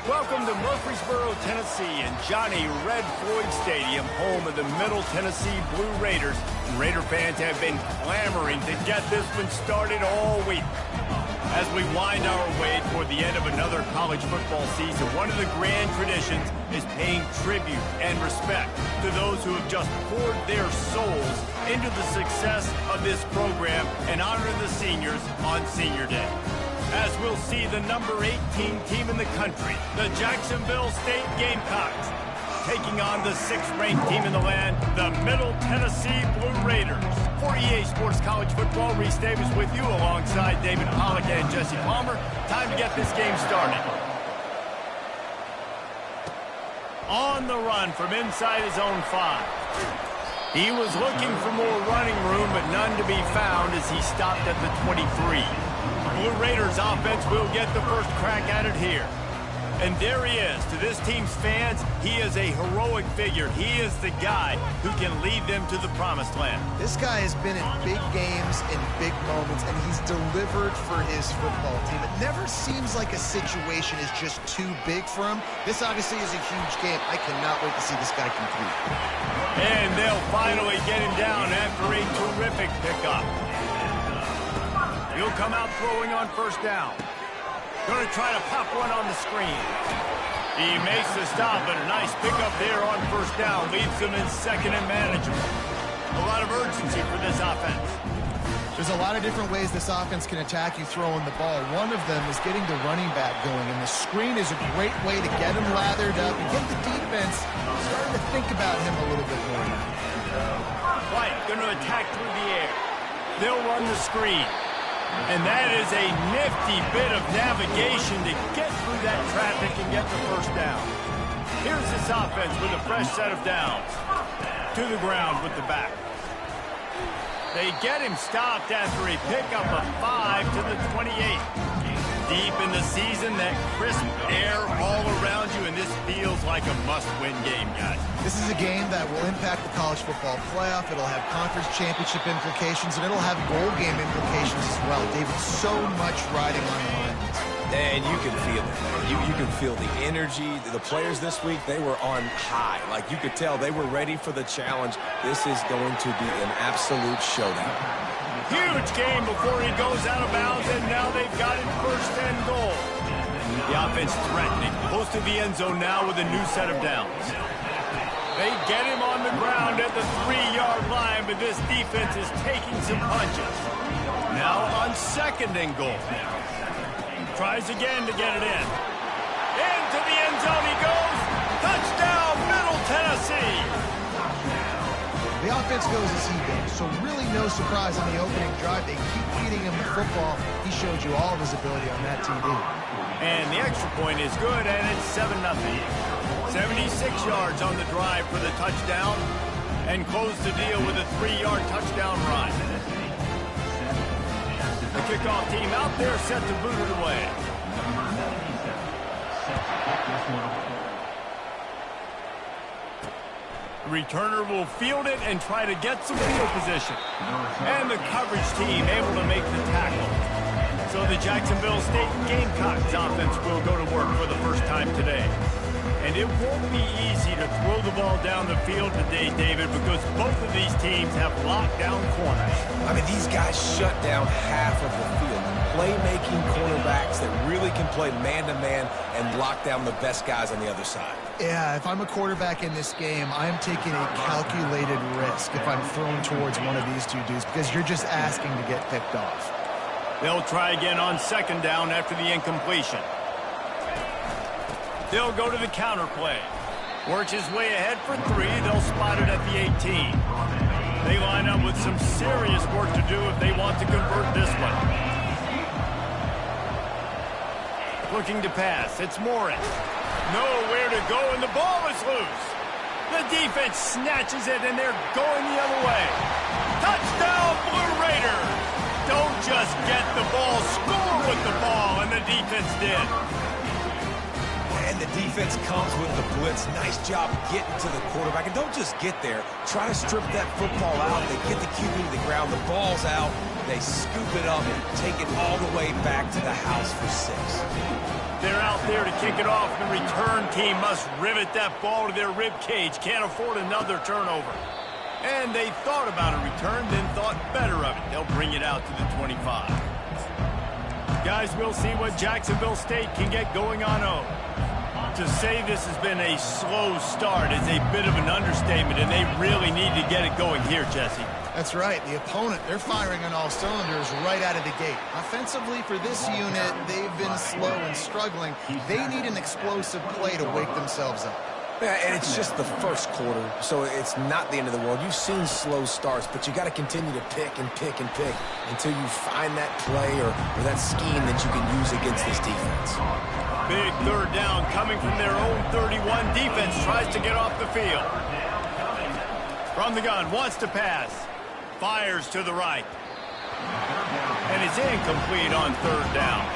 Welcome to Murfreesboro, Tennessee, and Johnny Red Floyd Stadium, home of the Middle Tennessee Blue Raiders. And Raider fans have been clamoring to get this one started all week. As we wind our way toward the end of another college football season, one of the grand traditions is paying tribute and respect to those who have just poured their souls into the success of this program and honor the seniors on Senior Day. As we'll see the number 18 team in the country, the Jacksonville State Gamecocks, taking on the 6th-ranked team in the land, the Middle Tennessee Blue Raiders. For EA Sports College Football, Reese Davis with you alongside David Pollock and Jesse Palmer. Time to get this game started. On the run from inside his own 5. He was looking for more running room, but none to be found as he stopped at the 23. Blue Raiders offense will get the first crack at it here. And there he is. To this team's fans, he is a heroic figure. He is the guy who can lead them to the promised land. This guy has been in big games and big moments, and he's delivered for his football team. It never seems like a situation is just too big for him. This obviously is a huge game. I cannot wait to see this guy compete. And they'll finally get him down after a terrific pickup. He'll come out throwing on first down. Going to try to pop one on the screen. He makes the stop, but a nice pickup there on first down. Leaves them in second and manageable. A lot of urgency for this offense. There's a lot of different ways this offense can attack you throwing the ball. One of them is getting the running back going, and the screen is a great way to get him lathered up and get the defense starting to think about him a little bit more now. White going to attack through the air. They'll run the screen. And that is a nifty bit of navigation to get through that traffic and get the first down. Here's this offense with a fresh set of downs. To the ground with the back. They get him stopped after a pickup of 5 to the 28. Deep in the season, that crisp air all around you, and this feels like a must-win game, guys. This is a game that will impact the college football playoff. It'll have conference championship implications, and it'll have bowl game implications as well. David, so much riding on the line. And you can feel it. You can feel the energy. The players this week, they were on high. Like, you could tell they were ready for the challenge. This is going to be an absolute showdown. Huge game before he goes out of bounds, and now they've got him first and goal. The offense threatening. Close to the end zone now with a new set of downs. They get him on the ground at the 3-yard line, but this defense is taking some punches. Now on second and goal. Tries again to get it in. Into the end zone he goes. Touchdown, Middle Tennessee. The offense goes as he goes, so really no surprise on the opening drive. They keep feeding him the football. He showed you all of his ability on that TD. And the extra point is good, and it's 7-0. 76 yards on the drive for the touchdown, and close the deal with a 3-yard touchdown run. The kickoff team out there set to boot it away. The returner will field it and try to get some field position. And the coverage team able to make the tackle. So the Jacksonville State Gamecocks offense will go to work for the first time today. And it won't be easy to throw the ball down the field today, David, because both of these teams have lockdown corners. I mean, these guys shut down half of the field. Playmaking cornerbacks that really can play man-to-man and lock down the best guys on the other side. Yeah, if I'm a quarterback in this game, I'm taking a calculated risk if I'm thrown towards one of these two dudes because you're just asking to get picked off. They'll try again on second down after the incompletion. They'll go to the counter play. Works his way ahead for 3. They'll spot it at the 18. They line up with some serious work to do if they want to convert this one. Looking to pass. It's Morris. Nowhere to go, and the ball is loose. The defense snatches it, and they're going the other way. Touchdown, Blue Raiders! Don't just get the ball, score with the ball, and the defense did. And the defense comes with the blitz. Nice job getting to the quarterback. And don't just get there. Try to strip that football out. They get the QB to the ground. The ball's out. They scoop it up and take it all the way back to the house for 6. They're out there to kick it off. The return team must rivet that ball to their rib cage. Can't afford another turnover. And they thought about a return, then thought better of it. They'll bring it out to the 25. Guys, we'll see what Jacksonville State can get going on O. To say this has been a slow start is a bit of an understatement, and they really need to get it going here, Jesse. That's right. The opponent, they're firing on all cylinders right out of the gate. Offensively, for this unit, they've been slow and struggling. They need an explosive play to wake themselves up. Yeah, and it's just the first quarter, so it's not the end of the world. You've seen slow starts, but you got to continue to pick and pick and pick until you find that play or that scheme that you can use against this defense. Big third down coming from their own 31. Defense tries to get off the field. From the gun, wants to pass. Fires to the right. And it's incomplete on third down.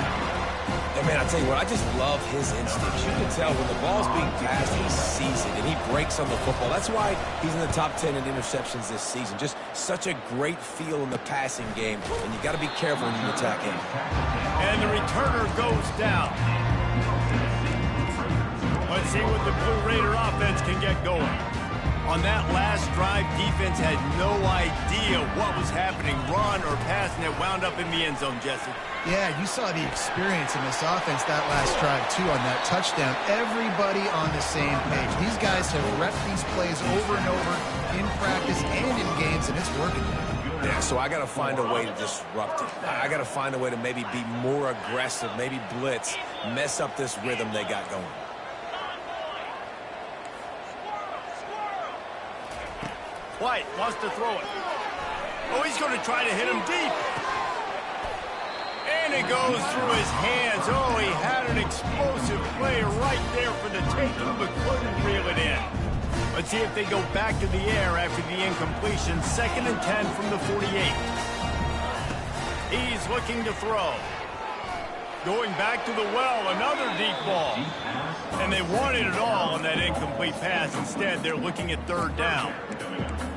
And man, I tell you what, I just love his instincts. You can tell when the ball's being passed, he sees it, and he breaks on the football. That's why he's in the top 10 in interceptions this season. Just such a great feel in the passing game, and you got to be careful when you attack him. And the returner goes down. Let's see what the Blue Raider offense can get going. On that last drive, defense had no idea what was happening, run or pass, and it wound up in the end zone, Jesse. Yeah, you saw the experience in this offense that last drive, too, on that touchdown. Everybody on the same page. These guys have repped these plays over and over in practice and in games, and it's working. Yeah, so I got to find a way to disrupt it. I got to find a way to maybe be more aggressive, maybe blitz, mess up this rhythm they got going. White wants to throw it. Oh, he's going to try to hit him deep. And it goes through his hands. Oh, he had an explosive play right there for the taking, but couldn't reel it in. Let's see if they go back to the air after the incompletion. 2nd and 10 from the 48. He's looking to throw. Going back to the well, another deep ball. And they wanted it all on that incomplete pass. Instead, they're looking at third down.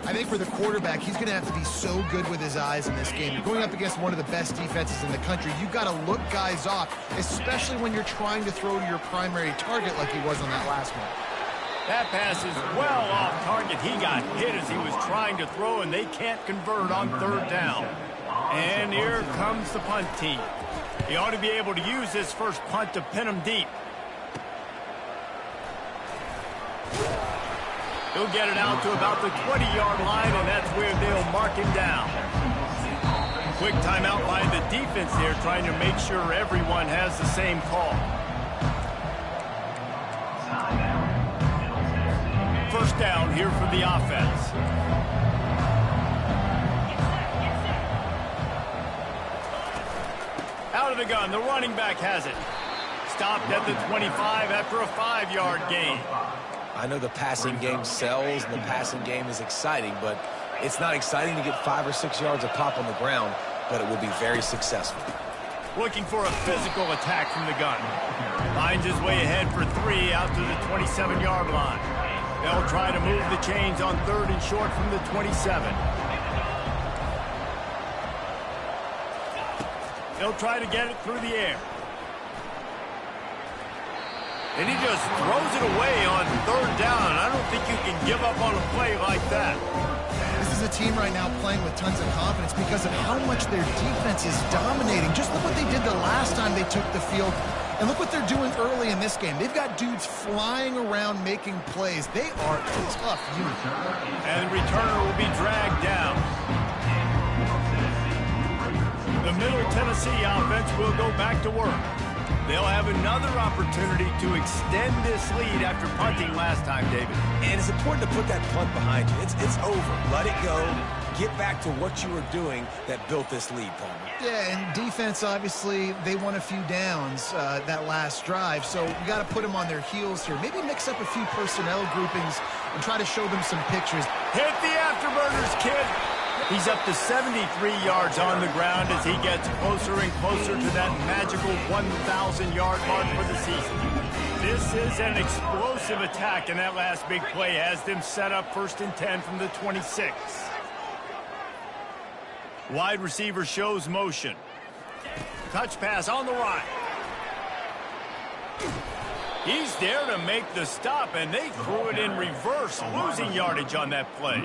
I think for the quarterback, he's going to have to be so good with his eyes in this game. You're going up against one of the best defenses in the country. You've got to look guys off, especially when you're trying to throw to your primary target like he was on that last one. That pass is well off target. He got hit as he was trying to throw, and they can't convert on third down. And here comes the punt team. He ought to be able to use this first punt to pin him deep. He'll get it out to about the 20-yard line, and that's where they'll mark him down. Quick timeout by the defense there, trying to make sure everyone has the same call. First down here for the offense. Out of the gun, the running back has it. Stopped at the 25 after a 5-yard gain. I know the passing game sells and the passing game is exciting, but it's not exciting to get 5 or 6 yards of pop on the ground, but it will be very successful. Looking for a physical attack from the gun. Finds his way ahead for 3 out to the 27-yard line. They'll try to move the chains on 3rd and short from the 27. They'll try to get it through the air. And he just throws it away on 3rd down. I don't think you can give up on a play like that. This is a team right now playing with tons of confidence because of how much their defense is dominating. Just look what they did the last time they took the field. And look what they're doing early in this game. They've got dudes flying around making plays. They are a tough unit. And the returner will be dragged down. The Middle Tennessee offense will go back to work. They'll have another opportunity to extend this lead after punting last time, David. And it's important to put that punt behind you. It's over. Let it go. Get back to what you were doing that built this lead, Paul. Yeah, and defense, obviously, they won a few downs that last drive, so you got to put them on their heels here. Maybe mix up a few personnel groupings and try to show them some pictures. Hit the afterburners, kid. He's up to 73 yards on the ground as he gets closer and closer to that magical 1,000-yard mark for the season. This is an explosive attack, and that last big play has them set up 1st and 10 from the 26. Wide receiver shows motion. Touch pass on the right. He's there to make the stop, and they threw it in reverse, losing yardage on that play.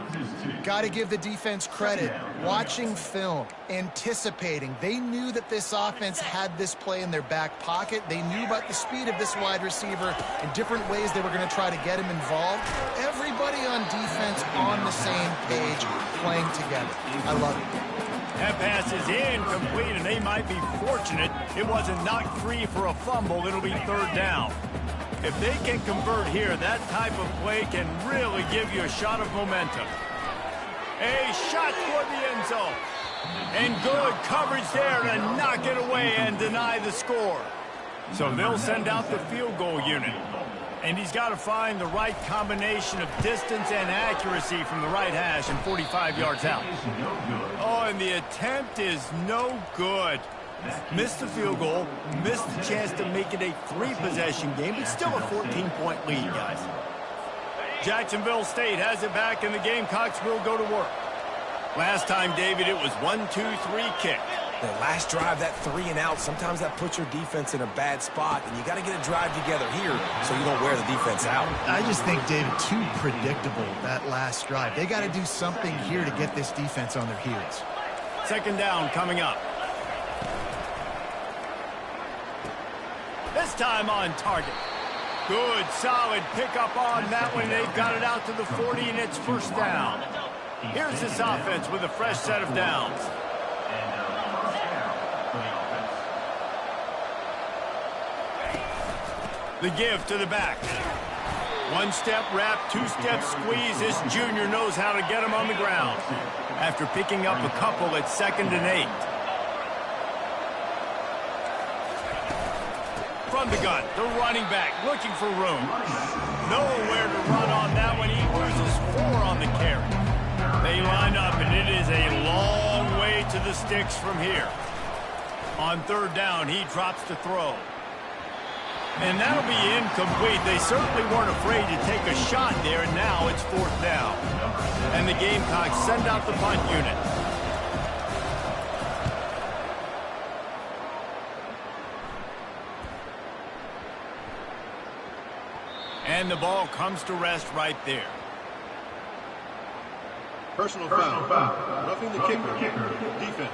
Got to give the defense credit. Watching film, anticipating. They knew that this offense had this play in their back pocket. They knew about the speed of this wide receiver and different ways they were going to try to get him involved. Everybody on defense on the same page, playing together. I love it. That pass is incomplete, and they might be fortunate it wasn't knocked free for a fumble. It'll be 3rd down. If they can convert here, that type of play can really give you a shot of momentum. A shot toward the end zone. And good coverage there to knock it away and deny the score. So they'll send out the field goal unit. And he's got to find the right combination of distance and accuracy from the right hash and 45 yards out. Oh, and the attempt is no good. Missed the field goal, missed the chance to make it a 3-possession game, but still a 14-point lead, guys. Jacksonville State has it back, and the Gamecocks will go to work. Last time, David, it was 1-2-3 kick. The last drive, that 3-and-out, sometimes that puts your defense in a bad spot, and you got to get a drive together here so you don't wear the defense out. I just think, David, too predictable, that last drive. They got to do something here to get this defense on their heels. 2nd down coming up. This time on target. Good, solid pickup on that one. They've got it out to the 40, and it's 1st down. Here's this offense with a fresh set of downs. The give to the back. 1-step wrap, 2-step squeeze. This junior knows how to get him on the ground. After picking up a couple, it's 2nd and 8. From the gun, the running back looking for room. Nowhere to run on that one. He loses 4 on the carry. They line up, and it is a long way to the sticks from here. On 3rd down, he drops to throw. And that'll be incomplete. They certainly weren't afraid to take a shot there, and now it's 4th down. And the Gamecocks send out the punt unit. And the ball comes to rest right there. Personal foul. Roughing the kicker. Defense.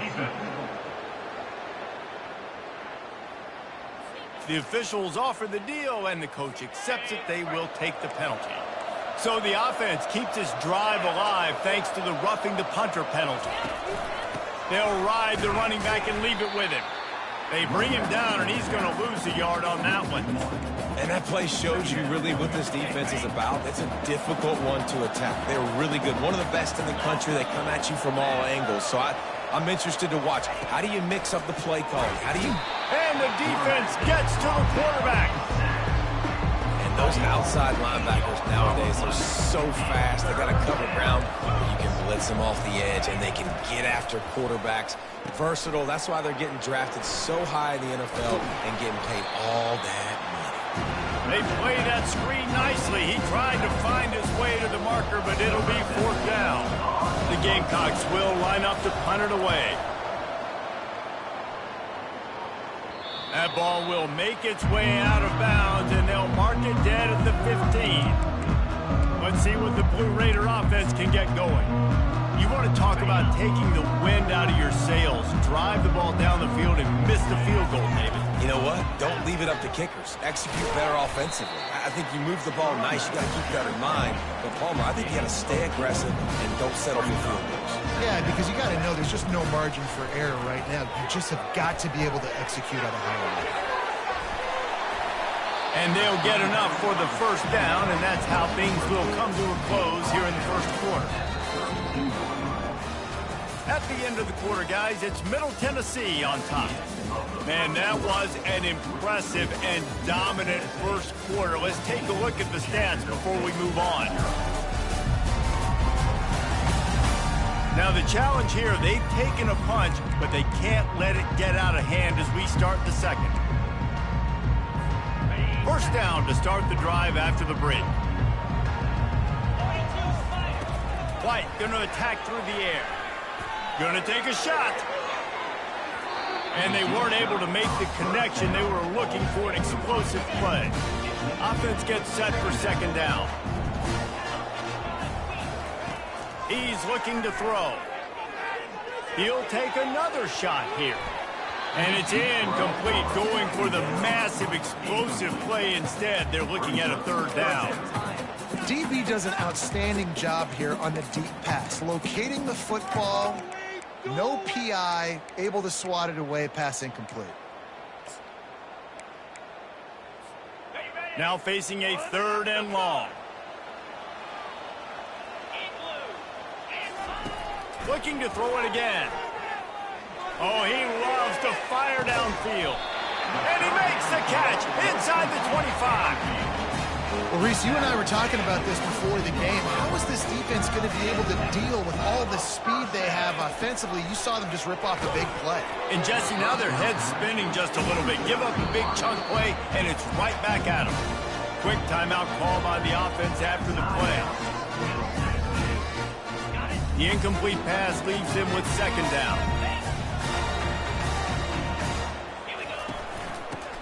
The officials offer the deal, and the coach accepts it. They will take the penalty. So the offense keeps this drive alive thanks to the roughing the punter penalty. They'll ride the running back and leave it with him. They bring him down, and he's going to lose a yard on that one. And that play shows you really what this defense is about. It's a difficult one to attack. They're really good. One of the best in the country. They come at you from all angles. So I'm interested to watch. How do you mix up the play calling? How do you... And the defense gets to the quarterback. And those outside linebackers nowadays are so fast. They got to cover ground. You can blitz them off the edge, and they can get after quarterbacks. Versatile. That's why they're getting drafted so high in the NFL and getting paid all that money. They play that screen nicely. He tried to find his way to the marker, but it'll be 4th down. The Gamecocks will line up to punt it away. That ball will make its way out of bounds, and they'll mark it dead at the 15. Let's see what the Blue Raider offense can get going. You want to talk about taking the wind out of your sails. Drive the ball down the field and miss the field goal, David. You know what? Don't leave it up to kickers. Execute better offensively. I think you move the ball nice. You got to keep that in mind. But, Palmer, I think you got to stay aggressive and don't settle for field goals. Yeah, because you got to know there's just no margin for error right now. You just have got to be able to execute at a high level. And they'll get enough for the 1st down, and that's how things will come to a close here in the 1st quarter. At the end of the quarter, guys, it's Middle Tennessee on top. Man, that was an impressive and dominant 1st quarter. Let's take a look at the stats before we move on. Now, the challenge here, they've taken a punch, but they can't let it get out of hand as we start the 2nd. 1st down to start the drive after the break. White going to attack through the air. Gonna take a shot. And they weren't able to make the connection. They were looking for an explosive play. Offense gets set for second down. He's looking to throw. He'll take another shot here. And it's incomplete, going for the massive explosive play instead. They're looking at a third down. DB does an outstanding job here on the deep pass, locating the football, no PI, able to swat it away, pass incomplete. Now facing a third and long. Looking to throw it again. Oh, he loves to fire downfield. And he makes the catch inside the 25. Well, Reese, you and I were talking about this before the game. How is this defense going to be able to deal with all the speed they have offensively? You saw them just rip off a big play. And Jesse, now their head's spinning just a little bit. Give up a big chunk play, and it's right back at them. Quick timeout call by the offense after the play. The incomplete pass leaves him with second down.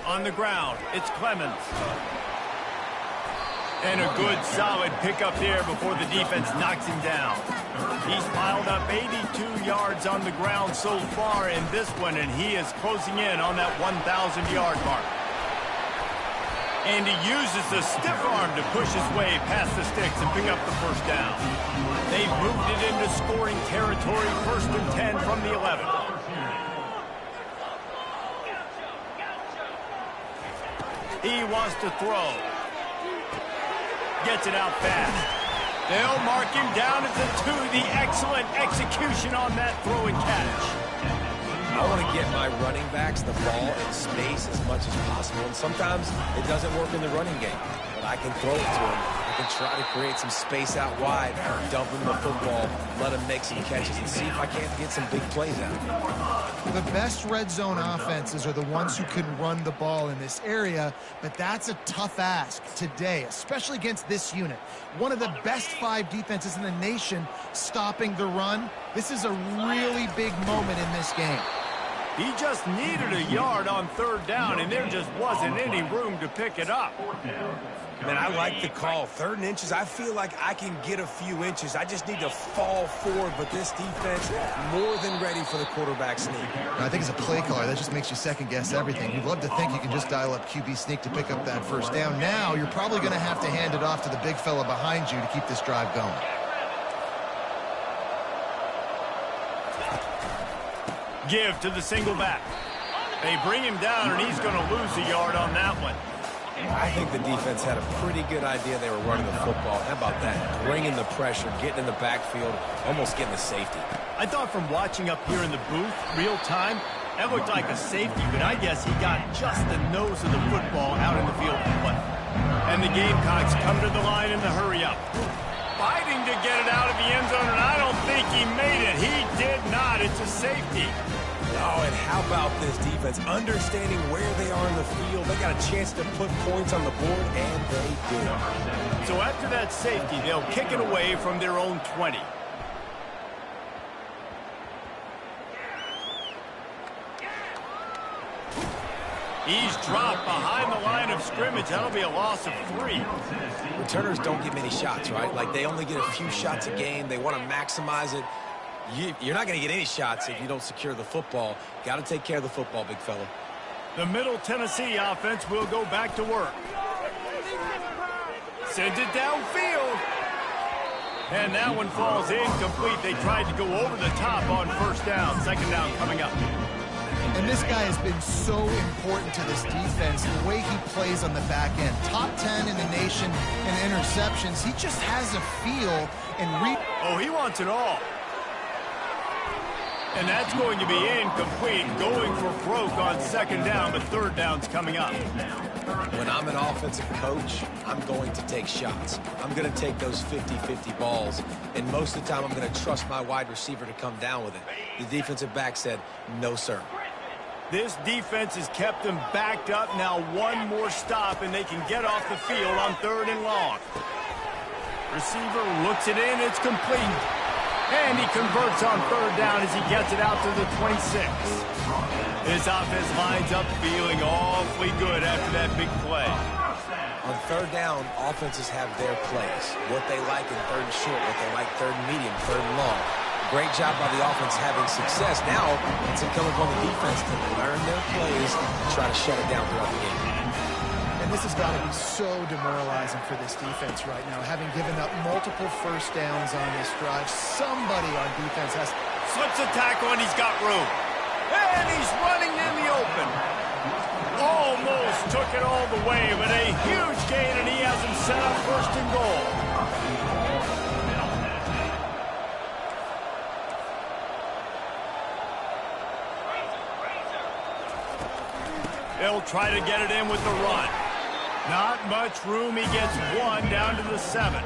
On the ground, it's Clemens. And a good, solid pickup there before the defense knocks him down. He's piled up 82 yards on the ground so far in this one, and he is closing in on that 1,000-yard mark. And he uses the stiff arm to push his way past the sticks and pick up the first down. They've moved it into scoring territory, 1st and 10 from the 11. He wants to throw. Gets it out fast. They'll mark him down at the 2. The excellent execution on that throw and catch. I want to get my running backs the ball in space as much as possible. And sometimes it doesn't work in the running game. But I can throw it to him. I can try to create some space out wide, dump him the football, let him make some catches, and see if I can't get some big plays out of him. The best red zone offenses are the ones who can run the ball in this area, but that's a tough ask today, especially against this unit. One of the best 5 defenses in the nation stopping the run. This is a really big moment in this game. He just needed a yard on third down, and there just wasn't any room to pick it up. Man, I like the call. 3rd and inches, I feel like I can get a few inches. I just need to fall forward, but this defense more than ready for the quarterback sneak. I think as a play caller, that just makes you second-guess everything. You'd love to think you can just dial up QB sneak to pick up that first down. Now, you're probably going to have to hand it off to the big fella behind you to keep this drive going. Give to the single back. They bring him down, and he's going to lose a yard on that one. I think the defense had a pretty good idea they were running the football. How about that? Bringing the pressure, getting in the backfield, almost getting the safety. I thought from watching up here in the booth, real time, that looked like a safety, but I guess he got just the nose of the football out in the field to play. And the Gamecocks come to the line in the hurry-up. Fighting to get it out of the end zone, and I don't think he made it. He did not. It's a safety. Oh, and how about this defense? Understanding where they are in the field. They got a chance to put points on the board, and they did. So after that safety, they'll kick it away from their own 20. He's dropped behind the line of scrimmage. That'll be a loss of 3. Returners don't get many shots, right? Like, they only get a few shots a game. They want to maximize it. You're not going to get any shots if you don't secure the football. Got to take care of the football, big fella. The Middle Tennessee offense will go back to work. Sends it downfield. And that one falls incomplete. They tried to go over the top on first down. Second down coming up. And this guy has been so important to this defense, the way he plays on the back end. Top 10 in the nation in interceptions. He just has a feel and Oh, he wants it all. And that's going to be incomplete, going for broke on second down, but third down's coming up. When I'm an offensive coach, I'm going to take shots. I'm going to take those 50-50 balls, and most of the time I'm going to trust my wide receiver to come down with it. The defensive back said, no, sir. This defense has kept them backed up. Now one more stop, and they can get off the field on third and long. Receiver looks it in. It's complete. And he converts on third down as he gets it out to the 26. His offense lines up feeling awfully good after that big play. On third down, offenses have their plays. What they like in third and short, what they like third and medium, third and long. Great job by the offense having success. Now, it's incumbent upon the defense to learn their plays and try to shut it down throughout the game. And this has got to be so demoralizing for this defense right now, having given up multiple first downs on this drive. Somebody on defense has... Slips a tackle and he's got room. And he's running in the open. Almost took it all the way, but a huge gain, and he has him set up first and goal. They'll try to get it in with the run. Not much room. He gets one down to the 7.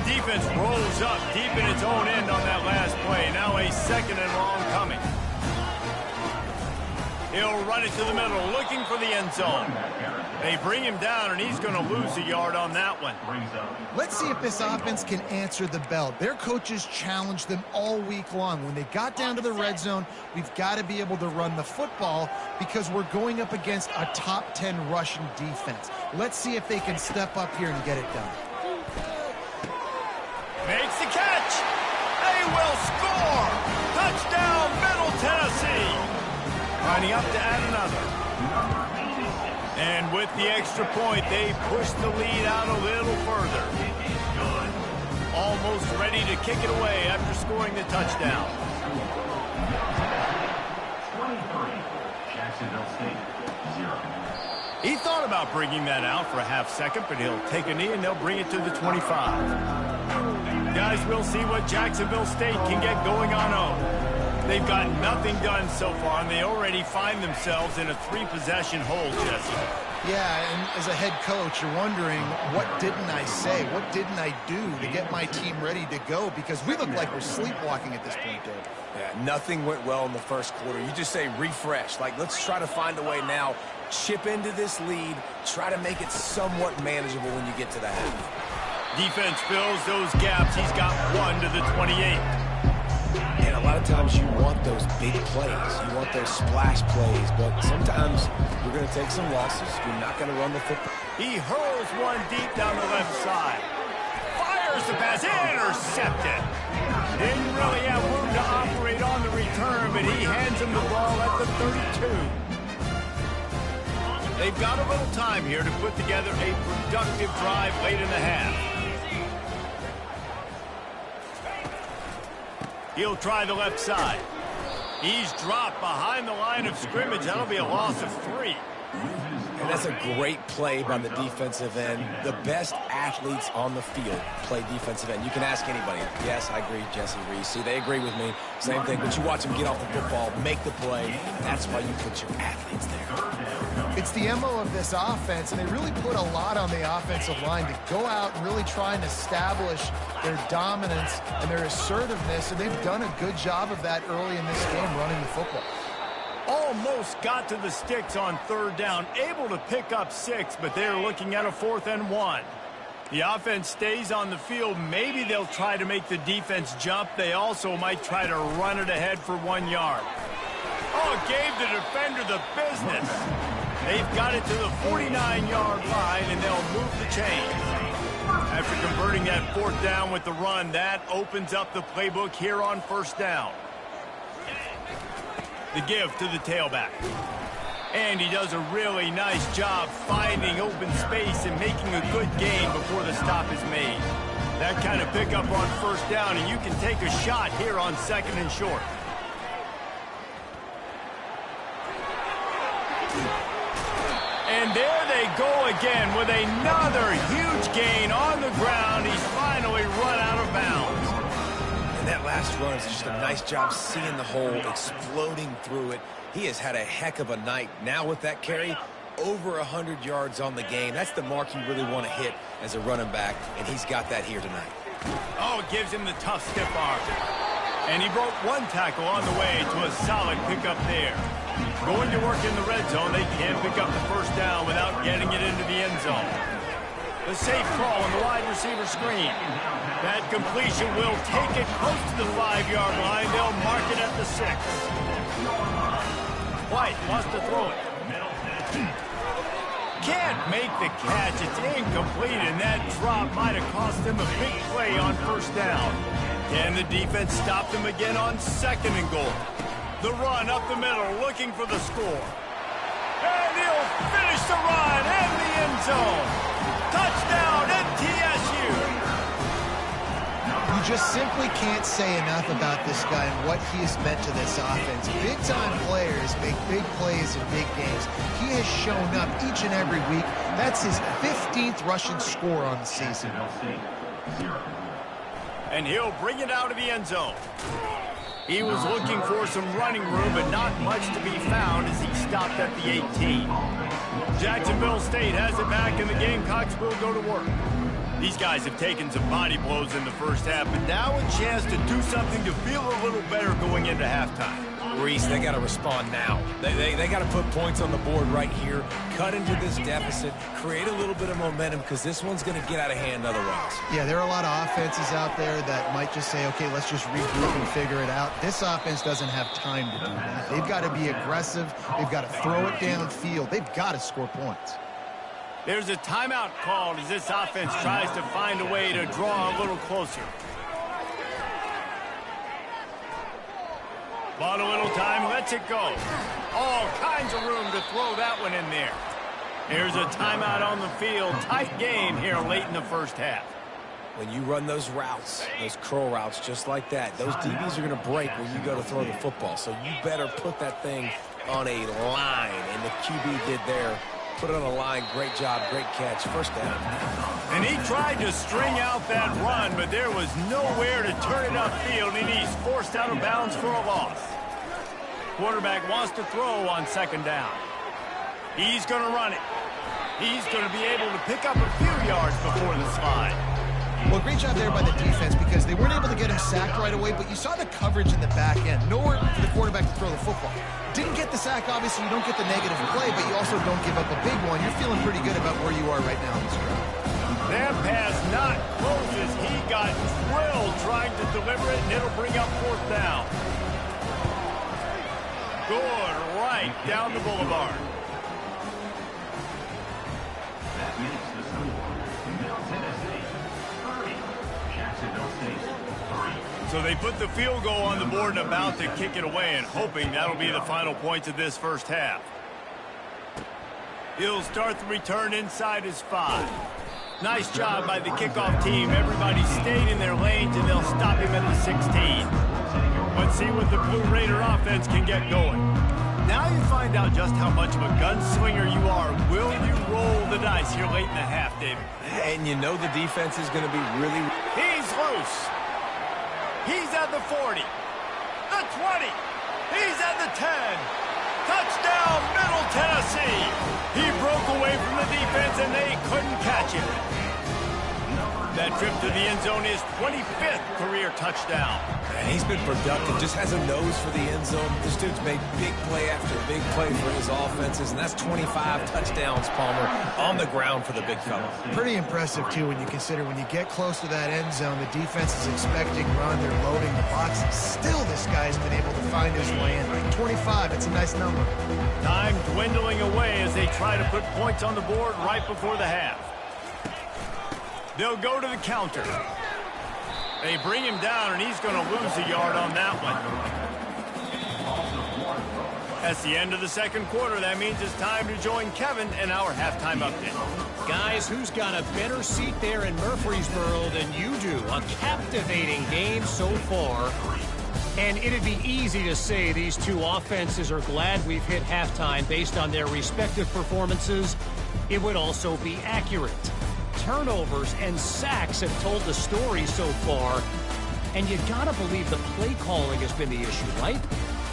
Defense rolls up deep in its own end on that last play. Now a second and long coming. He'll run it to the middle, looking for the end zone. They bring him down, and he's going to lose a yard on that one. Let's see if this offense can answer the bell. Their coaches challenged them all week long. When they got down to the red zone, we've got to be able to run the football because we're going up against a top 10 Russian defense. Let's see if they can step up here and get it done. Makes the catch. They will score. Touchdown, Middle Tennessee. Lining up to add another. And with the extra point, they push the lead out a little further. Almost ready to kick it away after scoring the touchdown. 23, Jacksonville State, 0. He thought about bringing that out for a half second, but he'll take a knee and they'll bring it to the 25. Guys, we'll see what Jacksonville State can get going on home. They've got nothing done so far, and they already find themselves in a 3-possession hole, Jesse. Yeah, and as a head coach, you're wondering, what didn't I say? What didn't I do to get my team ready to go? Because we look like we're sleepwalking at this point, Dave. Yeah, nothing went well in the first quarter. You just say refresh. Like, let's try to find a way now. Chip into this lead. Try to make it somewhat manageable when you get to the half. Defense fills those gaps. He's got one to the 28. And a lot of times you want those big plays. You want those splash plays. But sometimes you're going to take some losses. You're not going to run the football. He hurls one deep down the left side. Fires the pass. Intercepted. Didn't really have room to operate on the return, but he hands him the ball at the 32. They've got a little time here to put together a productive drive late in the half. He'll try the left side. He's dropped behind the line of scrimmage. That'll be a loss of 3. And that's a great play by the defensive end. The best athletes on the field play defensive end. You can ask anybody. Yes, I agree, Jesse Reese. See, they agree with me. Same thing. But you watch them get off the football, make the play. That's why you put your athletes there. It's the MO of this offense, and they really put a lot on the offensive line to go out and really try and establish their dominance and their assertiveness, and they've done a good job of that early in this game running the football. Almost got to the sticks on third down, able to pick up 6, but they're looking at a 4th and 1. The offense stays on the field. Maybe they'll try to make the defense jump. They also might try to run it ahead for 1 yard. Oh, gave the defender the business. They've got it to the 49-yard line, and they'll move the chains. After converting that 4th down with the run, that opens up the playbook here on 1st down. The give to the tailback. And he does a really nice job finding open space and making a good gain before the stop is made. That kind of pickup on 1st down, and you can take a shot here on 2nd and short. And there they go again with another huge gain on the ground. He's finally run out of bounds. And that last run is just a nice job seeing the hole, exploding through it. He has had a heck of a night. Now with that carry, over 100 yards on the game. That's the mark you really want to hit as a running back, and he's got that here tonight. Oh, it gives him the tough stiff arm. And he broke 1 tackle on the way to a solid pickup there. Going to work in the red zone, they can't pick up the 1st down without getting it into the end zone. The safe call on the wide receiver screen. That completion will take it close to the 5-yard line. They'll mark it at the 6. White wants to throw it. Can't make the catch. It's incomplete, and that drop might have cost them a big play on first down. And the defense stopped him again on 2nd and goal. The run up the middle, looking for the score. And he'll finish the run in the end zone. Touchdown, MTSU. You just simply can't say enough about this guy and what he has meant to this offense. Big-time players make big plays in big games. He has shown up each and every week. That's his 15th rushing score on the season. And he'll bring it out of the end zone. He was looking for some running room, but not much to be found as he stopped at the 18. Jacksonville State has it back, and the Gamecocks will go to work. These guys have taken some body blows in the first half, but now a chance to do something to feel a little better going into halftime. Reese, they got to respond now. They got to put points on the board right here, cut into this deficit, create a little bit of momentum, because this one's going to get out of hand otherwise. Yeah, there are a lot of offenses out there that might just say, okay, let's just regroup and figure it out. This offense doesn't have time to do that. They've got to be aggressive. They've got to throw it downfield. They've got to score points. There's a timeout called as this offense tries to find a way to draw a little closer. Bought a little time, lets it go. All kinds of room to throw that one in there. Here's a timeout on the field. Tight game here late in the first half. When you run those routes, those curl routes just like that, those DBs are going to break when you go to throw the football. So you better put that thing on a line, and the QB did there. Put it on a line. Great job. Great catch. First down. And he tried to string out that run, but there was nowhere to turn it upfield, and he's forced out of bounds for a loss. Quarterback wants to throw on 2nd down. He's going to run it. He's going to be able to pick up a few yards before the slide. Well, great job there by the defense because they weren't able to get him sacked right away, but you saw the coverage in the back end. Nowhere for the quarterback to throw the football. Didn't get the sack, obviously. You don't get the negative play, but you also don't give up a big one. You're feeling pretty good about where you are right now in this drive. That pass not close as he got drilled trying to deliver it, and it'll bring up 4th down. Good right down the boulevard. That makes the score. Middle Tennessee, 30. Jacksonville State, 3. So they put the field goal on the board and about to kick it away, and hoping that'll be the final points of this first half. He'll start the return inside his 5. Nice job by the kickoff team. Everybody stayed in their lanes, and they'll stop him at the 16. Let's see what the Blue Raider offense can get going. Now you find out just how much of a gunslinger you are. Will you roll the dice here late in the half, David? And you know the defense is going to be really... He's loose. He's at the 40. The 20. He's at the 10. Touchdown, Middle Tennessee. He broke away from the defense, and they couldn't catch him. That trip to the end zone is 25th career touchdown. And he's been productive, just has a nose for the end zone. This dude's made big play after big play for his offenses, and that's 25 touchdowns, Palmer, on the ground for the big fella. Pretty impressive, too, when you consider when you get close to that end zone, the defense is expecting run, they're loading the boxes. Still, this guy's been able to find his way in. 25, it's a nice number. Time dwindling away as they try to put points on the board right before the half. They'll go to the counter. They bring him down, and he's going to lose a yard on that one. That's the end of the second quarter. That means it's time to join Kevin in our halftime update. Guys, who's got a better seat there in Murfreesboro than you do? A captivating game so far. And it'd be easy to say these two offenses are glad we've hit halftime based on their respective performances. It would also be accurate. Turnovers and sacks have told the story so far. And you gotta believe the play calling has been the issue, right?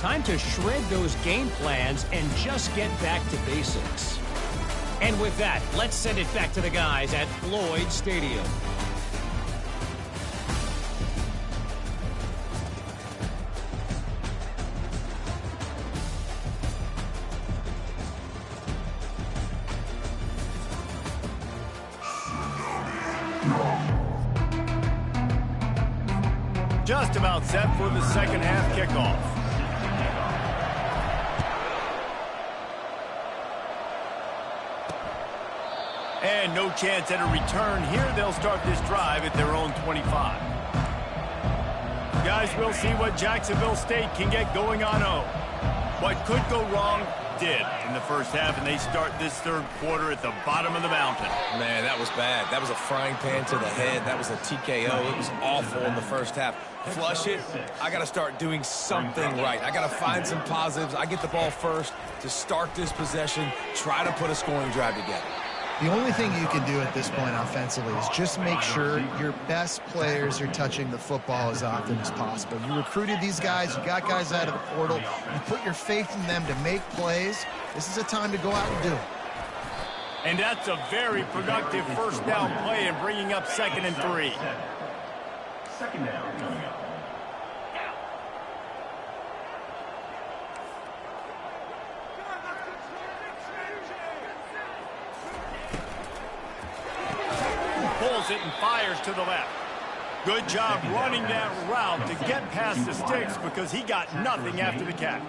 Time to shred those game plans and just get back to basics. And with that, let's send it back to the guys at Floyd Stadium. Just about set for the second half kickoff. And no chance at a return here. They'll start this drive at their own 25. Guys, we'll see what Jacksonville State can get going on home. What could go wrong did in the first half, and they start this third quarter at the bottom of the mountain. Man, that was bad. That was a frying pan to the head. That was a TKO. It was awful in the first half. Flush it. I got to start doing something right. I got to find some positives. I get the ball first to start this possession, try to put a scoring drive together. The only thing you can do at this point offensively is just make sure your best players are touching the football as often as possible. You recruited these guys. You got guys out of the portal. You put your faith in them to make plays. This is a time to go out and do it. And that's a very productive first down play and bringing up 2nd and 3. Second down coming up. Pulls it and fires to the left. Good job running that route to get past the sticks because he got nothing after the catch.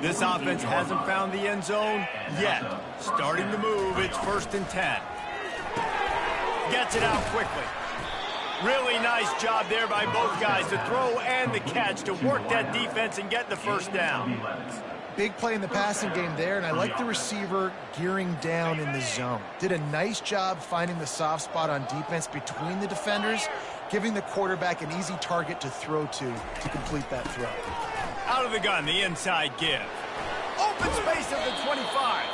This offense hasn't found the end zone yet. Starting to move, it's 1st and 10. Gets it out quickly. Really nice job there by both guys, the throw and the catch, to work that defense and get the first down. Big play in the passing game there, and I like the receiver gearing down in the zone. Did a nice job finding the soft spot on defense between the defenders, giving the quarterback an easy target to throw to complete that throw. Out of the gun, the inside give. Open space at the 25.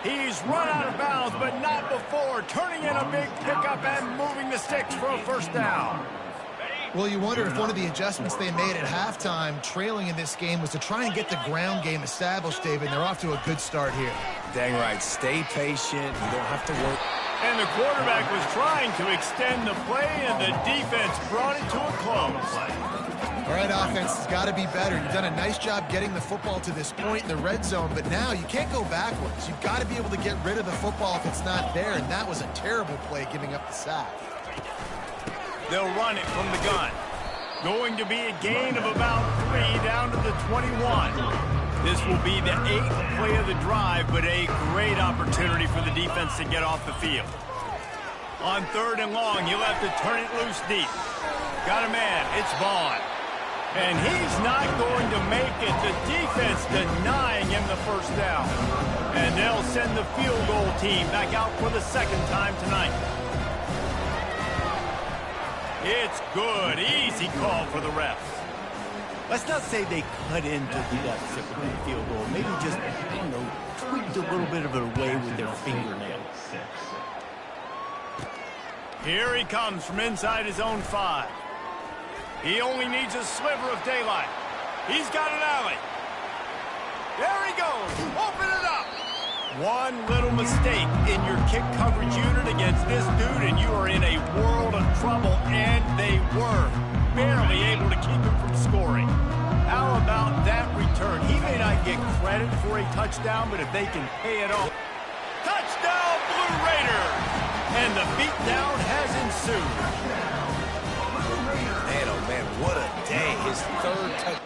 He's run out of bounds, but not before, turning in a big pickup and moving the sticks for a first down. Well, you wonder if one of the adjustments they made at halftime, trailing in this game, was to try and get the ground game established, David. They're off to a good start here. Dang right. Stay patient. You don't have to work. And the quarterback was trying to extend the play, and the defense brought it to a close. All right, offense has got to be better. You've done a nice job getting the football to this point in the red zone, but now you can't go backwards. You've got to be able to get rid of the football if it's not there, and that was a terrible play giving up the sack. They'll run it from the gun. Going to be a gain of about 3 down to the 21. This will be the 8th play of the drive, but a great opportunity for the defense to get off the field. On 3rd and long, he'll have to turn it loose deep. Got a man. It's Vaughn. And he's not going to make it. The defense denying him the first down. And they'll send the field goal team back out for the 2nd time tonight. It's good. Easy call for the refs. Let's not say they cut into the deficit with the field goal. Maybe just, tweaked a little bit of it away with their fingernail. Here he comes from inside his own 5. He only needs a sliver of daylight. He's got an alley. There he goes. Open it up. One little mistake in your kick coverage unit against this dude, and you are in a world of trouble, and they were barely able to keep him from scoring. How about that return? He may not get credit for a touchdown, but if they can pay it off. Touchdown, Blue Raiders! And the beatdown has ensued. Man, oh man, what a day. His 3rd touchdown.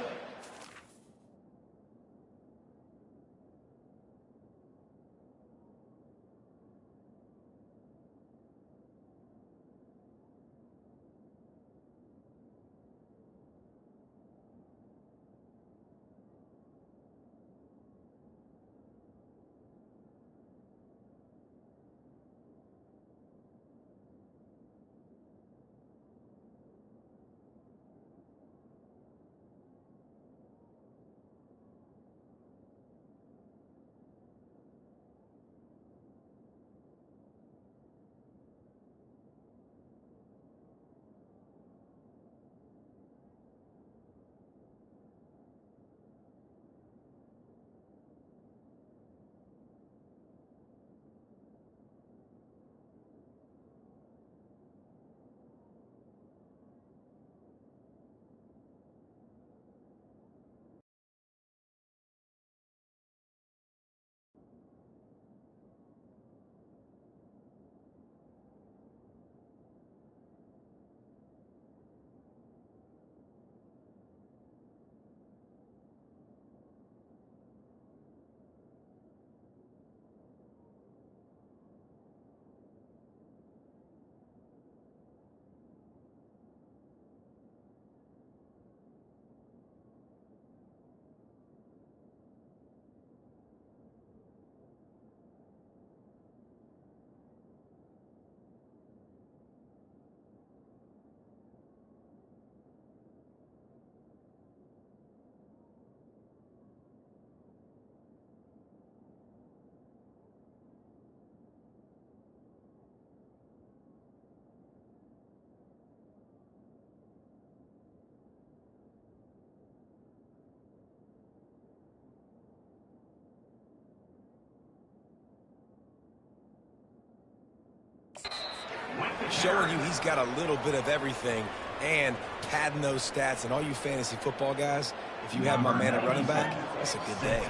showing you he's got a little bit of everything and padding those stats. And all you fantasy football guys, if you have my man at running back, that's a good day.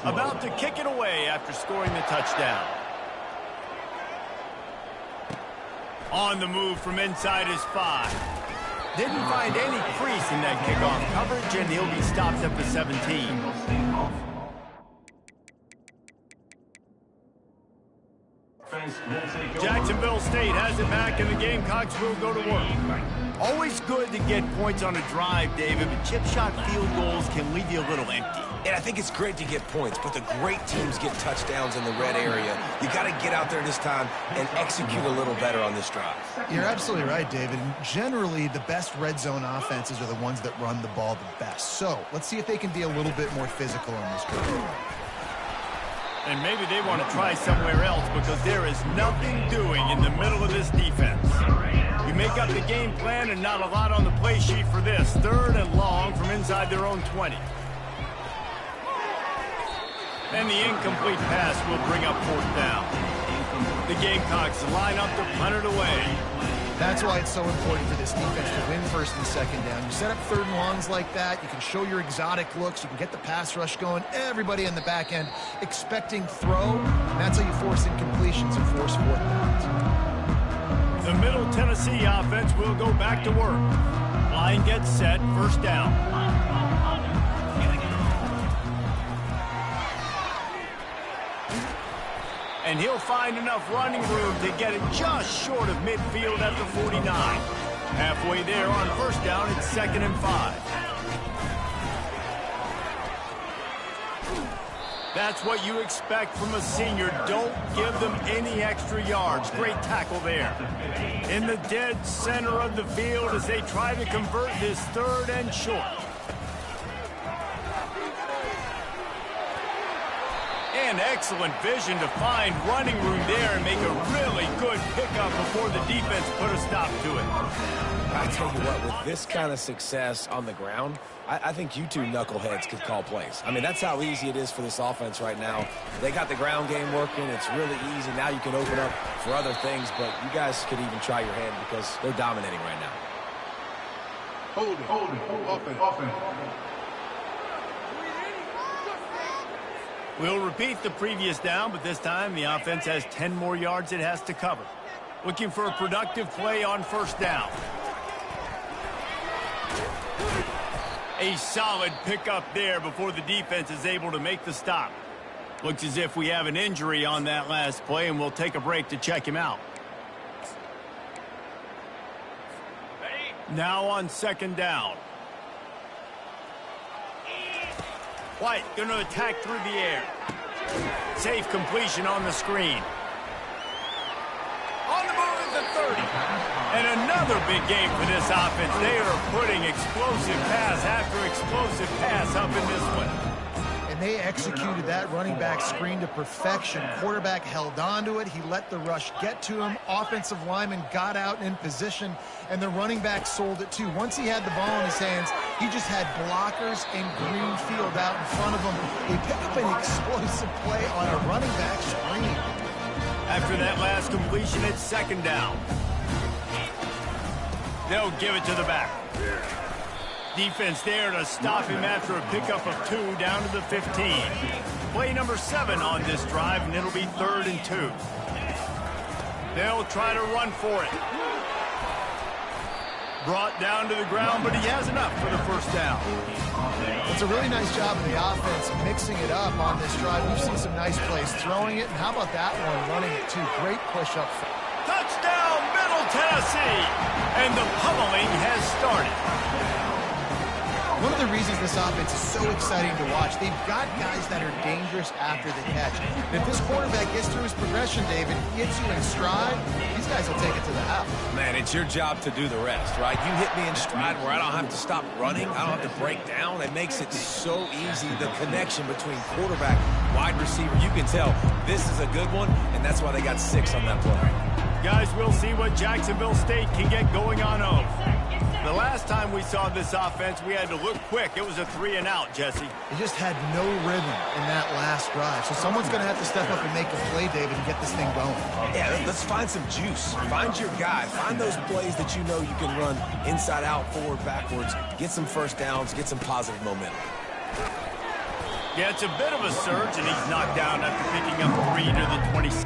About to kick it away after scoring the touchdown. On the move from inside his 5. Didn't find any crease in that kickoff coverage, and he'll be stopped at the 17. Jacksonville State has it back, and the Gamecocks will go to work. Always good to get points on a drive, David, but chip shot field goals can leave you a little empty. And I think it's great to get points, but the great teams get touchdowns in the red area. You got to get out there this time and execute a little better on this drive. You're absolutely right, David. Generally, the best red zone offenses are the ones that run the ball the best. So let's see if they can be a little bit more physical on this drive. And maybe they want to try somewhere else because there is nothing doing in the middle of this defense. You make up the game plan and not a lot on the play sheet for this. 3rd and long from inside their own 20. And the incomplete pass will bring up 4th down. The Gamecocks line up to punt it away. That's why it's so important for this defense to win 1st and 2nd down. You set up 3rd and longs like that. You can show your exotic looks. You can get the pass rush going. Everybody in the back end expecting throw. And that's how you force incompletions and force 4th downs. The Middle Tennessee offense will go back to work. Line gets set. 1st down. And he'll find enough running room to get it just short of midfield at the 49. Halfway there on 1st down, it's 2nd and 5. That's what you expect from a senior. Don't give them any extra yards. Great tackle there. In the dead center of the field as they try to convert this 3rd and short. And excellent vision to find running room there and make a really good pickup before the defense put a stop to it. I tell you what, with this kind of success on the ground, I think you two knuckleheads could call plays. I mean, that's how easy it is for this offense right now. They got the ground game working. It's really easy. Now you can open up for other things, but you guys could even try your hand because they're dominating right now. Hold it, offense. We'll repeat the previous down, but this time the offense has 10 more yards it has to cover. Looking for a productive play on 1st down. A solid pickup there before the defense is able to make the stop. Looks as if we have an injury on that last play, and we'll take a break to check him out. Now on 2nd down. White going to attack through the air. Safe completion on the screen. On the move at the 30. And another big game for this offense. They are putting explosive pass after explosive pass up in this one. And they executed that running back screen to perfection. Quarterback held on to it. He let the rush get to him. Offensive lineman got out in position, and the running back sold it too. Once he had the ball in his hands, he just had blockers and green field out in front of him. They pick up an explosive play on a running back screen. After that last completion, it's 2nd down. They'll give it to the back. Defense there to stop him after a pickup of 2 down to the 15. Play number 7 on this drive, and it'll be 3rd and 2. They'll try to run for it. Brought down to the ground, but he has enough for the 1st down. It's a really nice job of the offense mixing it up on this drive. We've seen some nice plays throwing it, and how about that one running it too? Great push up. Touchdown, Middle Tennessee! And the pummeling has started. One of the reasons this offense is so exciting to watch, they've got guys that are dangerous after the catch. And if this quarterback gets through his progression, David, gets you in stride, these guys will take it to the house. Man, it's your job to do the rest, right? You hit me in stride where I don't have to stop running. I don't have to break down. It makes it so easy, the connection between quarterback, wide receiver. You can tell this is a good one, and that's why they got 6 on that play. Guys, we'll see what Jacksonville State can get going on off. The last time we saw this offense, we had to look quick. It was a 3 and out, Jesse. They just had no rhythm in that last last drive. So someone's going to have to step up and make a play, David, and get this thing going. Yeah, let's find some juice. Find your guy. Find those plays that you know you can run inside out, forward, backwards. Get some first downs. Get some positive momentum. Yeah, it's a bit of a surge, and he's knocked down after picking up 3 to the 26.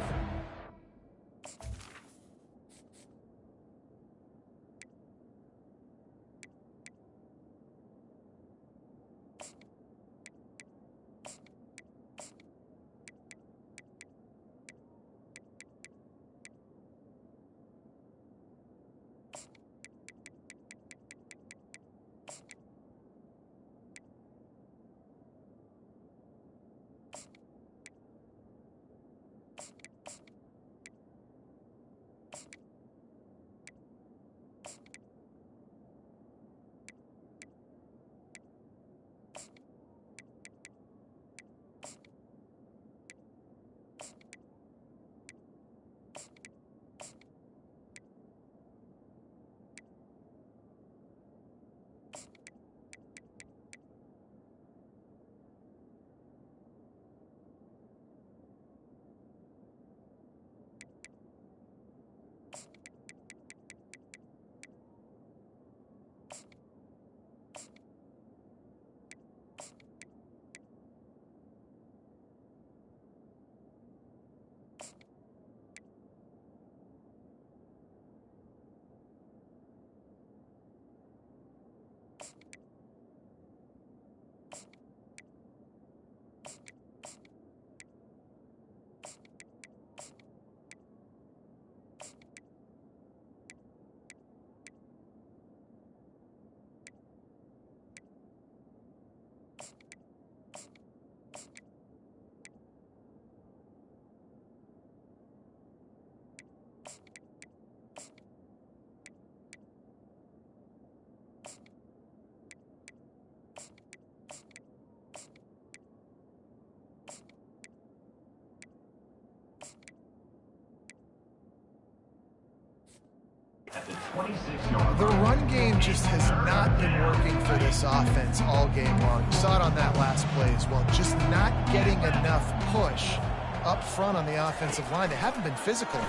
The run game just has not been working for this offense all game long. You saw it on that last play as well. Just not getting enough push up front on the offensive line. They haven't been physical.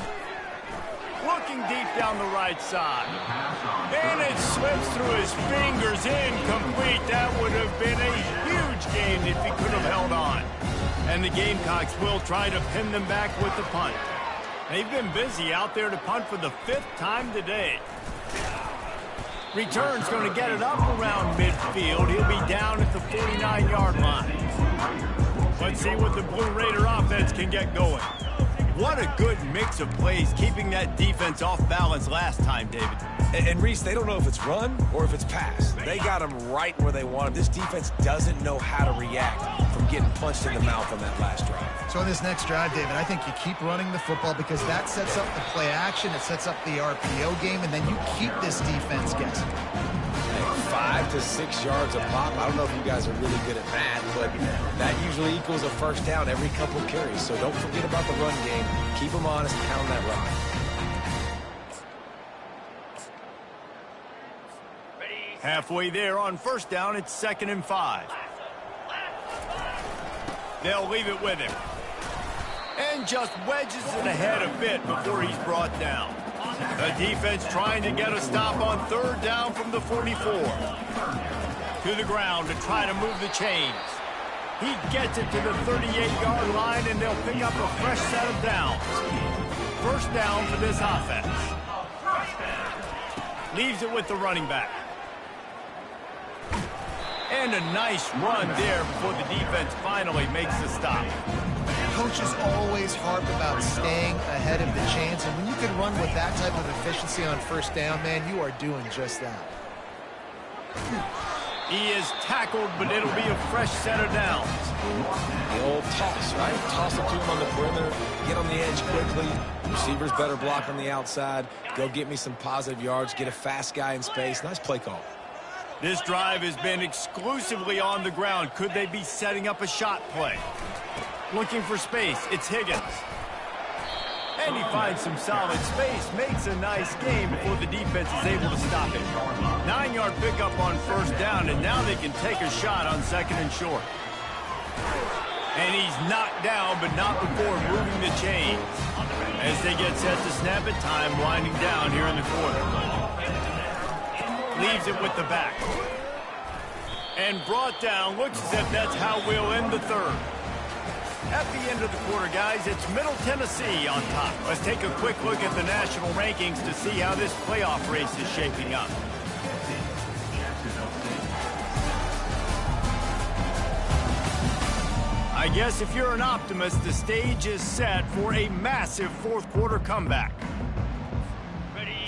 Looking deep down the right side. And it slips through his fingers, incomplete. That would have been a huge gain if he could have held on. And the Gamecocks will try to pin them back with the punt. They've been busy out there to punt for the 5th time today. Return's going to get it up around midfield. He'll be down at the 49-yard line. Let's see what the Blue Raider offense can get going. What a good mix of plays, keeping that defense off balance last time, David. And Reese, they don't know if it's run or if it's pass. They got him right where they want him. This defense doesn't know how to react from getting punched in the mouth on that last drive. So in this next drive, David, I think you keep running the football because that sets up the play action, it sets up the RPO game, and then you keep this defense guessing. 5 to 6 yards a pop. I don't know if you guys are really good at that, but that usually equals a first down every couple carries. So don't forget about the run game. Keep them honest, pound that rock. Halfway there on first down, it's 2nd and 5. They'll leave it with him. And just wedges it ahead a bit before he's brought down. The defense trying to get a stop on 3rd down from the 44. To the ground to try to move the chains. He gets it to the 38-yard line, and they'll pick up a fresh set of downs. First down for this offense. Leaves it with the running back. And a nice run there before the defense finally makes the stop. Coaches always harp about staying ahead of the chains, and when you can run with that type of efficiency on first down, man, you are doing just that. He is tackled, but it'll be a fresh set of downs. The old toss, right? Toss it to him on the perimeter, get on the edge quickly. Receivers better block on the outside. Go get me some positive yards, get a fast guy in space. Nice play call. This drive has been exclusively on the ground. Could they be setting up a shot play? Looking for space, it's Higgins. And he finds some solid space, makes a nice game before the defense is able to stop it. 9-yard pickup on first down, and now they can take a shot on 2nd and short. And he's knocked down, but not before moving the chains. As they get set to snap it, time winding down here in the quarter. Leaves it with the back. And brought down. Looks as if that's how we'll end the third. At the end of the quarter, guys, it's Middle Tennessee on top. Let's take a quick look at the national rankings to see how this playoff race is shaping up. I guess if you're an optimist, the stage is set for a massive fourth quarter comeback.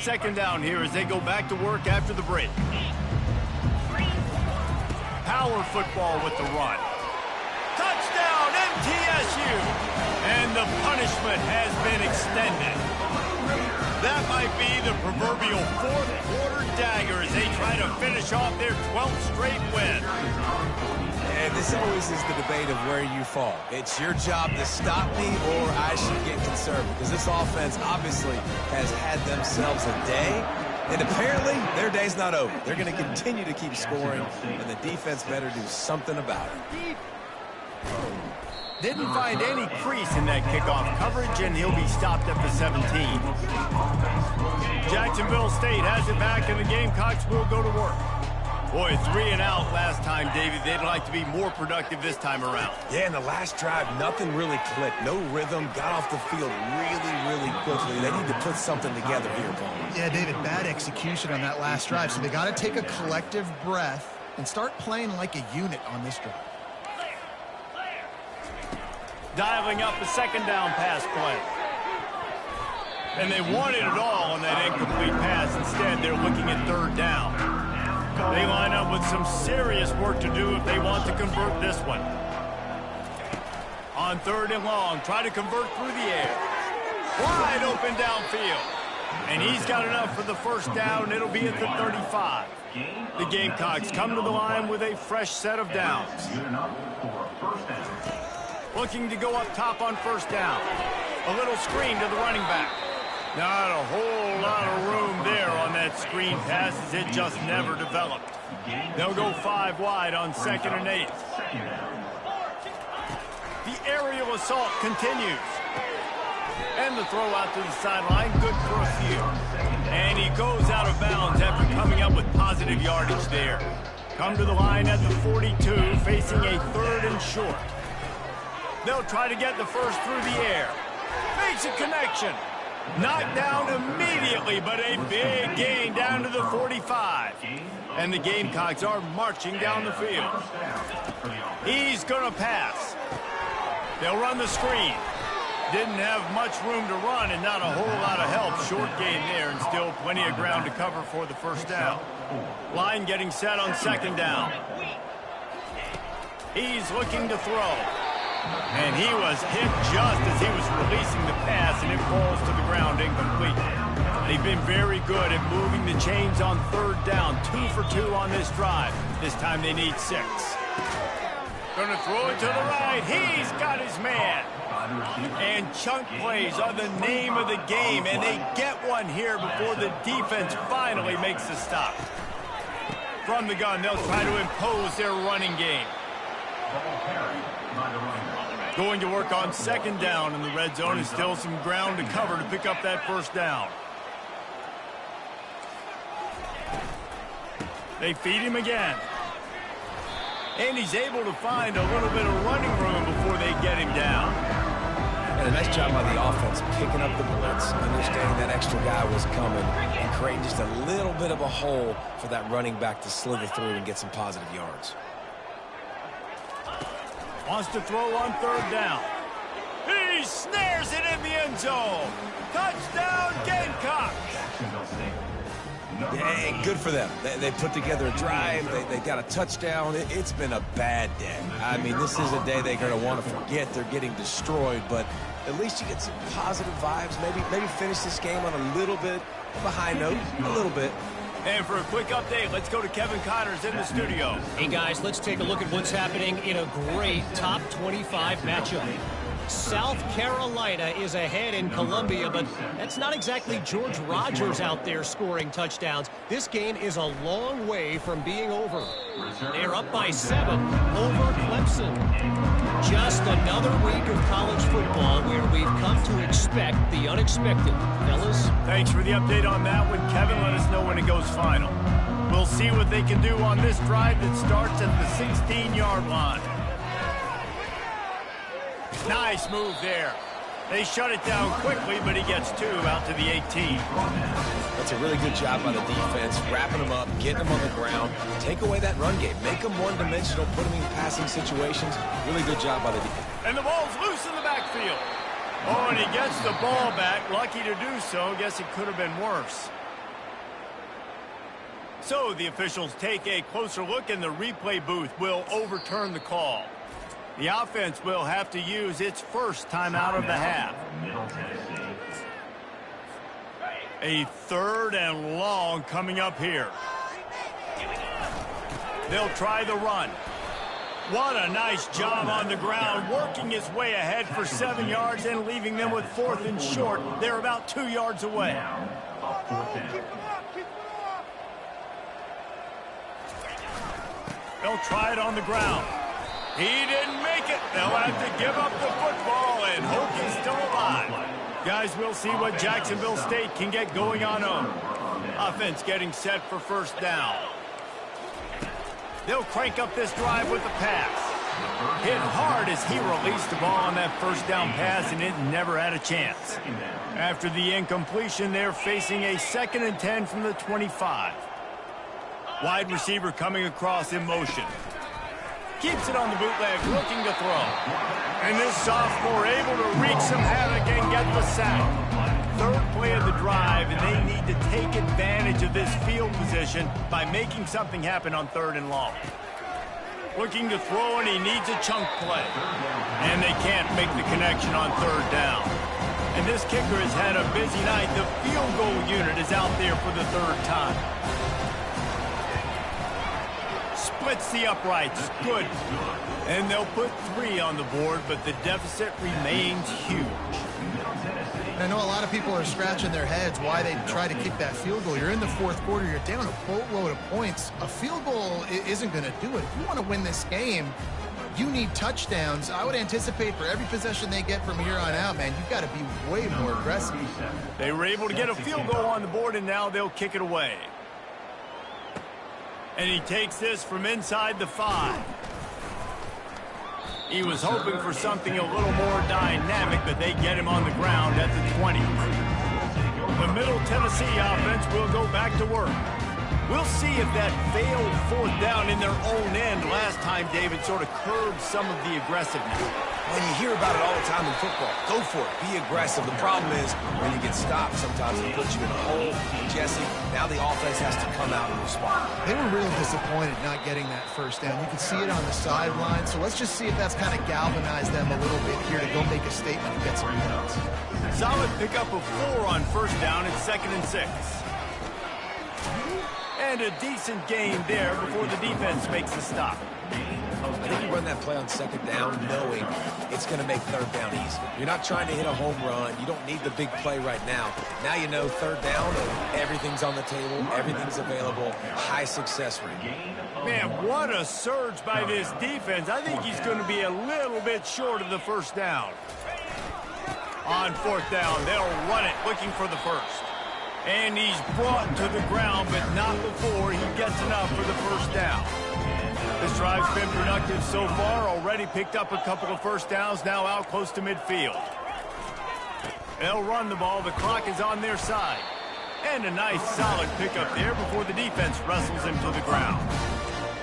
Second down here as they go back to work after the break. Power football with the run. Touchdown, MTSU! And the punishment has been extended. That might be the proverbial fourth quarter dagger as they try to finish off their 12th straight win. And this always is the debate of where you fall. It's your job to stop me or I should get conservative. Because this offense obviously has had themselves a day. And apparently, their day's not over. They're going to continue to keep scoring, and the defense better do something about it. Didn't find any crease in that kickoff coverage, and he'll be stopped at the 17. Jacksonville State has it back, and the Gamecocks will go to work. Boy, 3 and out last time, David. They'd like to be more productive this time around. Yeah, in the last drive, nothing really clicked. No rhythm. Got off the field really quickly. They need to put something together here, Paul. Yeah, David, bad execution on that last drive. So they got to take a collective breath and start playing like a unit on this drive. Dialing up a second down pass play. And they wanted it all on that incomplete pass. Instead, they're looking at third down. They line up with some serious work to do if they want to convert this one. On third and long, try to convert through the air. Wide open downfield. And he's got enough for the first down. It'll be at the 35. The Gamecocks come to the line with a fresh set of downs. Looking to go up top on first down. A little screen to the running back. Not a whole lot of room there on that screen pass as it just never developed. They'll go 5 wide on 2nd and 8. The aerial assault continues. And the throw out to the sideline, good for a few. And he goes out of bounds after coming up with positive yardage there. Come to the line at the 42, facing a 3rd and short. They'll try to get the first through the air. Makes a connection. Knocked down immediately, but a big gain down to the 45. And the Gamecocks are marching down the field. He's going to pass. They'll run the screen. Didn't have much room to run and not a whole lot of help. Short gain there and still plenty of ground to cover for the first down. Line getting set on 2nd down. He's looking to throw. And he was hit just as he was releasing the pass, and it falls to the ground incomplete. They've been very good at moving the chains on third down. 2 for 2 on this drive. This time they need 6. Gonna throw it to the right. He's got his man. And chunk plays are the name of the game, and they get one here before the defense finally makes the stop. From the gun, they'll try to impose their running game. Going to work on 2nd down in the red zone, and still some ground to cover to pick up that first down. They feed him again. And he's able to find a little bit of running room before they get him down. And a nice job by the offense picking up the blitz, understanding that extra guy was coming, and creating just a little bit of a hole for that running back to slither through and get some positive yards. Wants to throw on 3rd down. He snares it in the end zone. Touchdown, Gamecocks. Yeah, good for them. They put together a drive. They got a touchdown. It's been a bad day. I mean, this is a day they're going to want to forget. They're getting destroyed, but at least you get some positive vibes. Maybe finish this game on a little bit of a high note, a little bit. And for a quick update, let's go to Kevin Connors in the studio. Hey, guys, let's take a look at what's happening in a great top 25 matchup. South Carolina is ahead in Columbia, but that's not exactly George Rogers out there scoring touchdowns. This game is a long way from being over. They're up by 7 over Clemson. Just another week of college football where we've come to expect the unexpected. Fellas? Thanks for the update on that one, Kevin. Let us know when it goes final. We'll see what they can do on this drive that starts at the 16-yard line. Nice move there. They shut it down quickly, but he gets 2 out to the 18. That's a really good job by the defense, wrapping them up, getting them on the ground. Take away that run game. Make them one-dimensional, put them in passing situations. Really good job by the defense. And the ball's loose in the backfield. Oh, and he gets the ball back. Lucky to do so. Guess it could have been worse. So the officials take a closer look, and the replay booth will overturn the call. The offense will have to use its first timeout of the half. A 3rd and long coming up here. They'll try the run. What a nice job on the ground, working his way ahead for 7 yards and leaving them with 4th and short. They're about 2 yards away. They'll try it on the ground. He didn't make it. They'll have to give up the football and hope he's still alive. Guys, we'll see what Jacksonville State can get going on own. Offense getting set for 1st down. They'll crank up this drive with the pass. Hit hard as he released the ball on that 1st down pass, and it never had a chance. After the incompletion, they're facing a 2nd and 10 from the 25. Wide receiver coming across in motion. Keeps it on the bootleg, looking to throw. And this sophomore able to wreak some havoc and get the sack. 3rd play of the drive, and they need to take advantage of this field position by making something happen on 3rd and long. Looking to throw, and he needs a chunk play. And they can't make the connection on 3rd down. And this kicker has had a busy night. The field goal unit is out there for the 3rd time. Splits the uprights. Good. And they'll put 3 on the board, but the deficit remains huge. I know a lot of people are scratching their heads why they try to kick that field goal. You're in the 4th quarter. You're down a boatload of points. A field goal isn't going to do it. If you want to win this game, you need touchdowns. I would anticipate for every possession they get from here on out, man, you've got to be way more aggressive. They were able to get a field goal on the board, and now they'll kick it away. And he takes this from inside the 5. He was hoping for something a little more dynamic, but they get him on the ground at the 20. The Middle Tennessee offense will go back to work. We'll see if that failed 4th down in their own end last time, David, sort of curbed some of the aggressiveness. When you hear about it all the time in football, go for it. Be aggressive. The problem is when you get stopped, sometimes it puts you in a hole. Jesse, now the offense has to come out and respond. They were real disappointed not getting that 1st down. You can see it on the sideline. So let's just see if that's kind of galvanized them a little bit here to go make a statement and get some points. Solid pickup of 4 on 1st down and 2nd and 6. And a decent gain there before the defense makes the stop. I think you run that play on 2nd down knowing it's going to make 3rd down easy. You're not trying to hit a home run. You don't need the big play right now. Now you know 3rd down and everything's on the table. Everything's available. High success rate. Man, what a surge by this defense. I think he's going to be a little bit short of the 1st down. On 4th down, they'll run it looking for the 1st. And he's brought to the ground, but not before he gets enough for the 1st down. This drive's been productive so far. Already picked up a couple of 1st downs, now out close to midfield. They'll run the ball. The clock is on their side. And a nice solid pickup there before the defense wrestles him to the ground.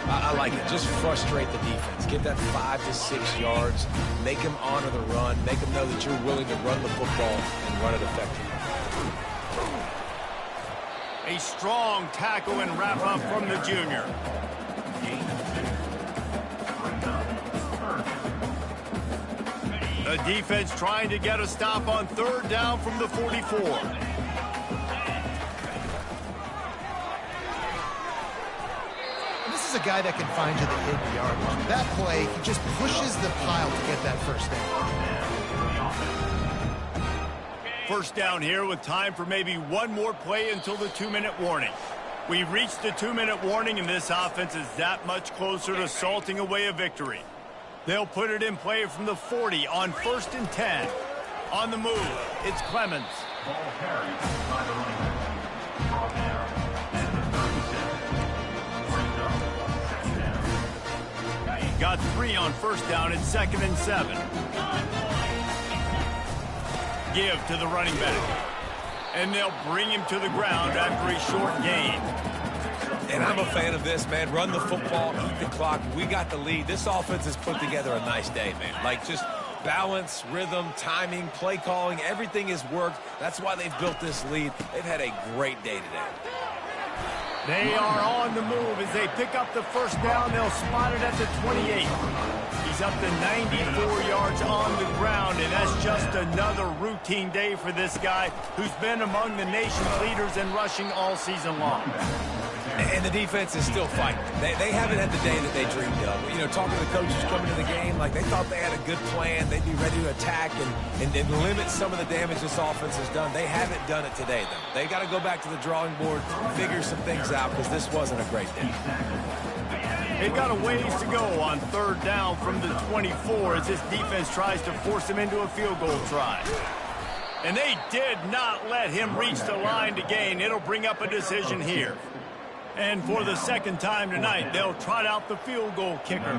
I like it. Just frustrate the defense. Get that 5 to 6 yards. Make them honor the run. Make them know that you're willing to run the football and run it effectively. A strong tackle and wrap-up from the junior. The defense trying to get a stop on 3rd down from the 44. This is a guy that can find you the hidden yardage. That play, he just pushes the pile to get that 1st down. First down here with time for maybe one more play until the 2-minute warning. We've reached the 2-minute warning, and this offense is that much closer to salting away a victory. They'll put it in play from the 40 on 1st and 10. On the move, it's Clemens. Ball carried by the running back. Brought down at the 37. First down, second down. Got 3 on first down. It's 2nd and 7. Give to the running back. And they'll bring him to the ground after a short gain. And I'm a fan of this, man. Run the football, eat the clock. We got the lead. This offense has put together a nice day, man. Like, just balance, rhythm, timing, play calling, everything has worked. That's why they've built this lead. They've had a great day today. They are on the move as they pick up the first down. They'll spot it at the 28. He's up to 94 yards on the ground, and that's just another routine day for this guy who's been among the nation's leaders in rushing all season long. And the defense is still fighting. They haven't had the day that they dreamed of. You know, talking to the coaches coming to the game, like they thought they had a good plan. They'd be ready to attack and limit some of the damage this offense has done. They haven't done it today, though. They got to go back to the drawing board, figure some things out, because this wasn't a great day. They've got a ways to go on 3rd down from the 24 as this defense tries to force him into a field goal try. And they did not let him reach the line to gain. It'll bring up a decision here. And for the 2nd time tonight, they'll trot out the field goal kicker.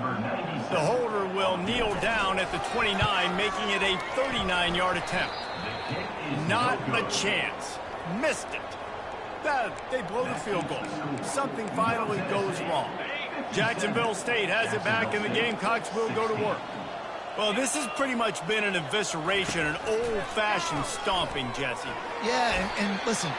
The holder will kneel down at the 29, making it a 39-yard attempt. Not a chance. Missed it. They blow the field goal. Something finally goes wrong. Jacksonville State has it back, and the Gamecocks will go to work. Well, this has pretty much been an evisceration, an old-fashioned stomping, Jesse. Yeah, and listen,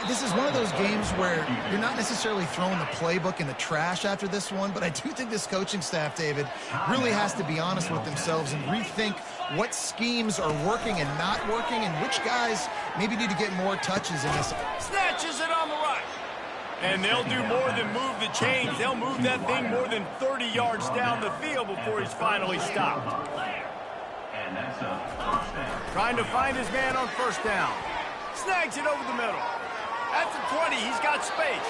this is one of those games where you're not necessarily throwing the playbook in the trash after this one, but I do think this coaching staff, David, really has to be honest with themselves and rethink what schemes are working and not working and which guys maybe need to get more touches in this. Snatches it on the right. And they'll do more than move the chains. They'll move that thing more than 30 yards down the field before he's finally stopped. Trying to find his man on first down. Snags it over the middle. At the 20, he's got space.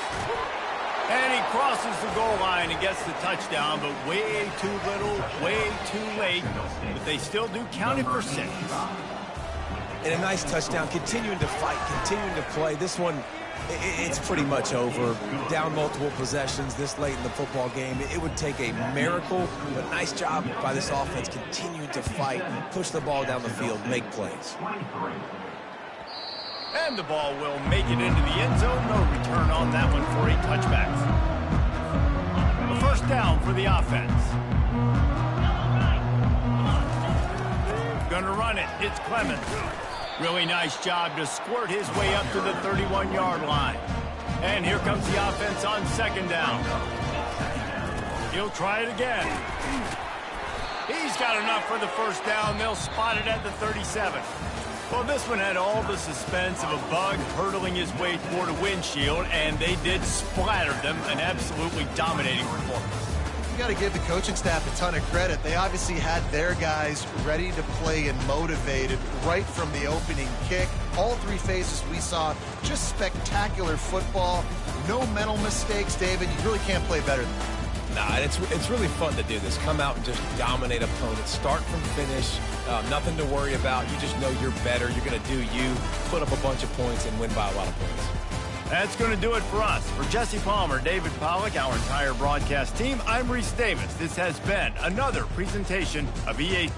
And he crosses the goal line and gets the touchdown, but way too little, way too late. But they still do count it for 6. And a nice touchdown, continuing to fight, continuing to play. This one, it's pretty much over. Down multiple possessions this late in the football game. It would take a miracle, but nice job by this offense continuing to fight, push the ball down the field, make plays. And the ball will make it into the end zone. No return on that one for a touchback. A first down for the offense. Gonna run it. It's Clemens. Really nice job to squirt his way up to the 31-yard line. And here comes the offense on 2nd down. He'll try it again. He's got enough for the first down. They'll spot it at the 37. Well, this one had all the suspense of a bug hurtling his way toward a windshield, and they did splatter them. An absolutely dominating performance. You got to give the coaching staff a ton of credit. They obviously had their guys ready to play and motivated right from the opening kick. All 3 phases we saw, just spectacular football. No mental mistakes, David. You really can't play better than that. Nah, it's really fun to do this. Come out and just dominate opponents. Start from finish. Nothing to worry about. You just know you're better. You're going to do you. Put up a bunch of points and win by a lot of points. That's going to do it for us. For Jesse Palmer, David Pollack, our entire broadcast team, I'm Reese Davis. This has been another presentation of EA